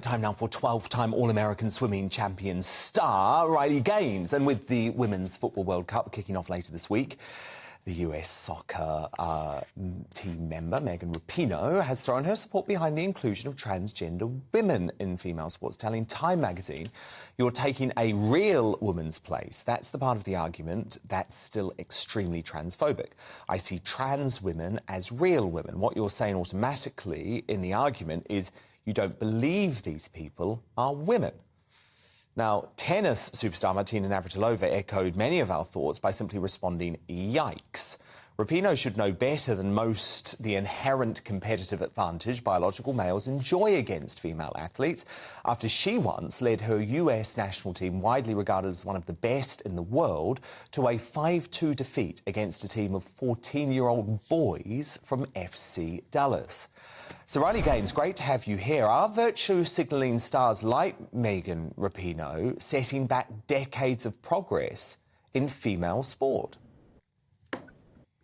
time now for 12-time All-American swimming champion star Riley Gaines. And with the Women's Football World Cup kicking off later this week, the US soccer team member Megan Rapinoe has thrown her support behind the inclusion of transgender women in female sports, telling Time magazine, "You're taking a real woman's place. That's the part of the argument that's still extremely transphobic. I see trans women as real women. What you're saying automatically in the argument is you don't believe these people are women." Now, tennis superstar Martina Navratilova echoed many of our thoughts by simply responding, "Yikes." Rapinoe should know better than most the inherent competitive advantage biological males enjoy against female athletes, after she once led her US national team, widely regarded as one of the best in the world, to a 5-2 defeat against a team of 14-year-old boys from FC Dallas. So, Riley Gaines, great to have you here. Are virtue signalling stars like Megan Rapinoe setting back decades of progress in female sport?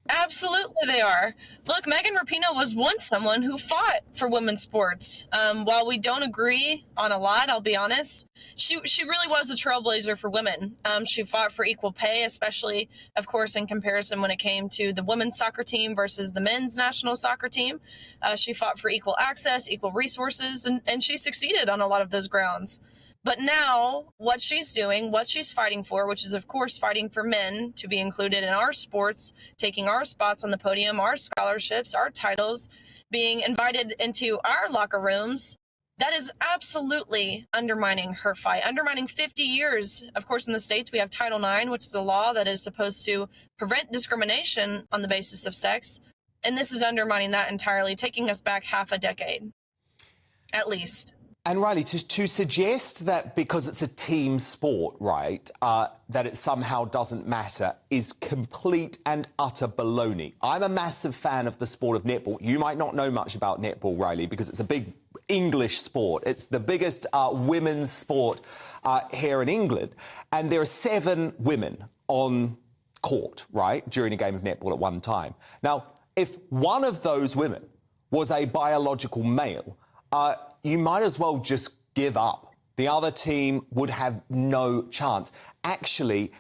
Absolutely they are. Look, Megan Rapinoe was once someone who fought for women's sports. While we don't agree on a lot, I'll be honest, she really was a trailblazer for women. She fought for equal pay, especially, of course, in comparison when it came to the women's soccer team versus the men's national soccer team. She fought for equal access, equal resources, and she succeeded on a lot of those grounds. But now, what she's doing, what she's fighting for, which is, of course, fighting for men to be included in our sports, taking our spots on the podium, our scholarships, our titles, being invited into our locker rooms, that is absolutely undermining her fight, undermining 50 years. Of course, in the States, we have Title IX, which is a law that is supposed to prevent discrimination on the basis of sex. And this is undermining that entirely, taking us back half a decade, at least. And Riley, to suggest that because it's a team sport, right, that it somehow doesn't matter is complete and utter baloney. I'm a massive fan of the sport of netball. You might not know much about netball, Riley, because it's a big English sport. It's the biggest women's sport here in England. And there are 7 women on court, right, during a game of netball at one time. Now, if one of those women was a biological male, you might as well just give up. The other team would have no chance. Actually,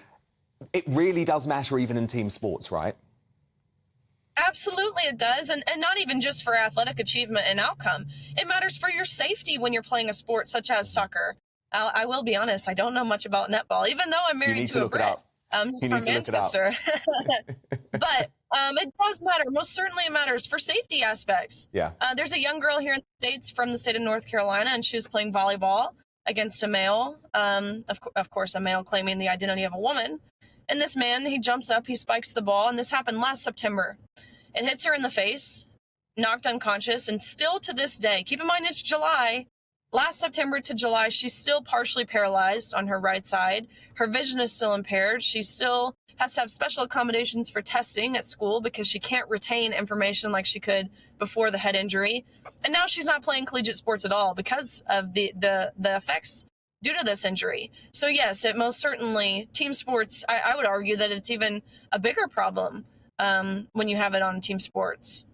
it really does matter even in team sports, right? Absolutely it does, and not even just for athletic achievement and outcome. It matters for your safety when you're playing a sport such as soccer. I will be honest, I don't know much about netball, even though I'm married to a Brit. He's from Manchester. But it does matter. Most certainly it matters for safety aspects. Yeah. There's a young girl here in the States from the state of North Carolina, and she was playing volleyball against a male, of course, a male claiming the identity of a woman. And this man, he jumps up, he spikes the ball, and this happened last September. It hits her in the face, knocked unconscious, and still to this day, keep in mind it's July, last September to July, she's still partially paralyzed on her right side. Her vision is still impaired. She still has to have special accommodations for testing at school because she can't retain information like she could before the head injury. And now she's not playing collegiate sports at all because of the effects due to this injury. So yes, it most certainly, team sports, I would argue that it's even a bigger problem when you have it on team sports.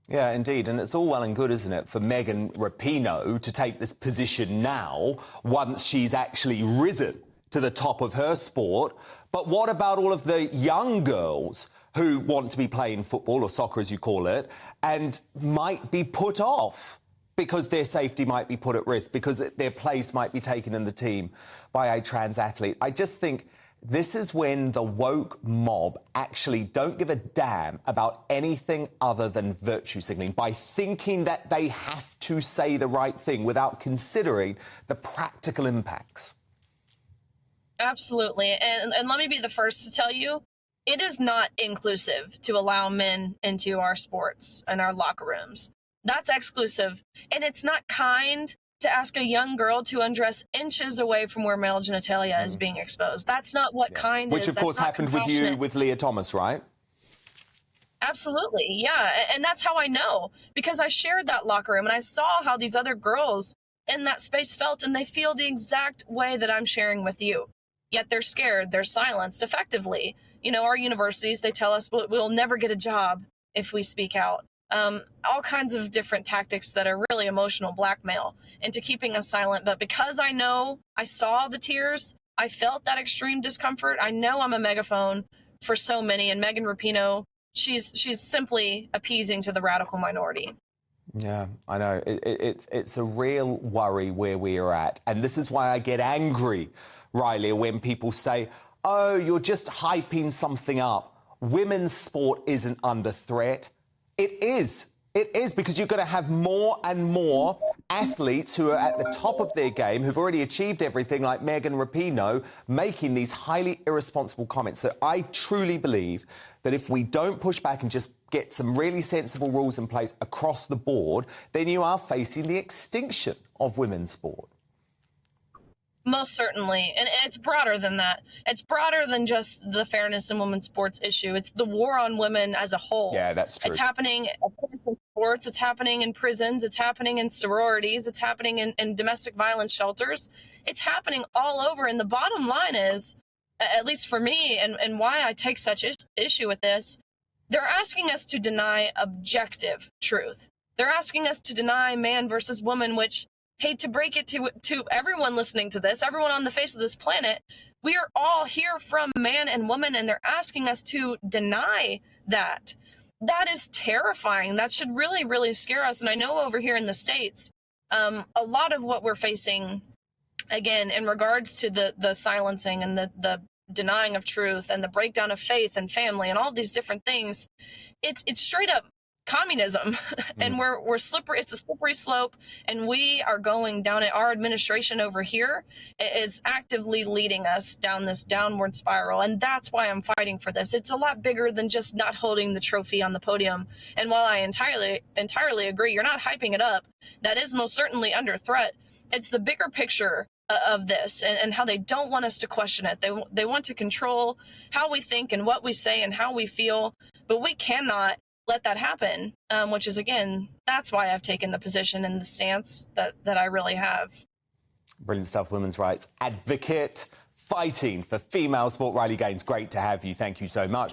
Yeah, indeed. And it's all well and good, isn't it, for Megan Rapinoe to take this position now once she's actually risen to the top of her sport. But what about all of the young girls who want to be playing football, or soccer as you call it, and might be put off because their safety might be put at risk, because their place might be taken in the team by a trans athlete? I just think this is when the woke mob actually don't give a damn about anything other than virtue signaling by thinking that they have to say the right thing without considering the practical impacts. Absolutely. And let me be the first to tell you, it is not inclusive to allow men into our sports and our locker rooms. That's exclusive. And it's not kind to ask a young girl to undress inches away from where male genitalia is being exposed. That's not what kind is. Which, of course, happened with you with Leah Thomas, right? Absolutely, yeah. And that's how I know, because I shared that locker room and I saw how these other girls in that space felt, and they feel the exact way that I'm sharing with you. Yet they're scared, they're silenced effectively. You know, our universities, they tell us we'll never get a job if we speak out. all kinds of different tactics that are really emotional blackmail into keeping us silent. But because I saw the tears, I felt that extreme discomfort. I know I'm a megaphone for so many, and Megan Rapinoe, she's simply appeasing to the radical minority. Yeah, I know. It's a real worry where we are at. And this is why I get angry, Riley, when people say, oh, you're just hyping something up. Women's sport isn't under threat. It is. It is, because you're going to have more and more athletes who are at the top of their game, who've already achieved everything, like Megan Rapinoe, making these highly irresponsible comments. So I truly believe that if we don't push back and just get some really sensible rules in place across the board, then you are facing the extinction of women's sport. Most certainly. And it's broader than that. It's broader than just the fairness in women's sports issue. It's the war on women as a whole. Yeah, that's true. It's happening in sports. It's happening in prisons. It's happening in sororities. It's happening in domestic violence shelters. It's happening all over. And the bottom line is, at least for me, and why I take such issue with this, they're asking us to deny objective truth. They're asking us to deny man versus woman, which, hate to break it to everyone listening to this, everyone on the face of this planet, we are all here from man and woman, and they're asking us to deny that. That is terrifying. That should really, really scare us. And I know over here in the States, a lot of what we're facing, again, in regards to the silencing and the denying of truth and the breakdown of faith and family and all these different things, it's straight up communism. And we're slippery. It's a slippery slope, and we are going down it. Our administration over here is actively leading us down this downward spiral, and that's why I'm fighting for this. It's a lot bigger than just not holding the trophy on the podium. And while I entirely agree, you're not hyping it up, that is most certainly under threat. It's the bigger picture of this, and how they don't want us to question it. They want to control how we think and what we say and how we feel, but we cannot let that happen, which is, again, that's why I've taken the position and the stance that I really have. Brilliant stuff, women's rights advocate, fighting for female sport. Riley Gaines, great to have you. Thank you so much.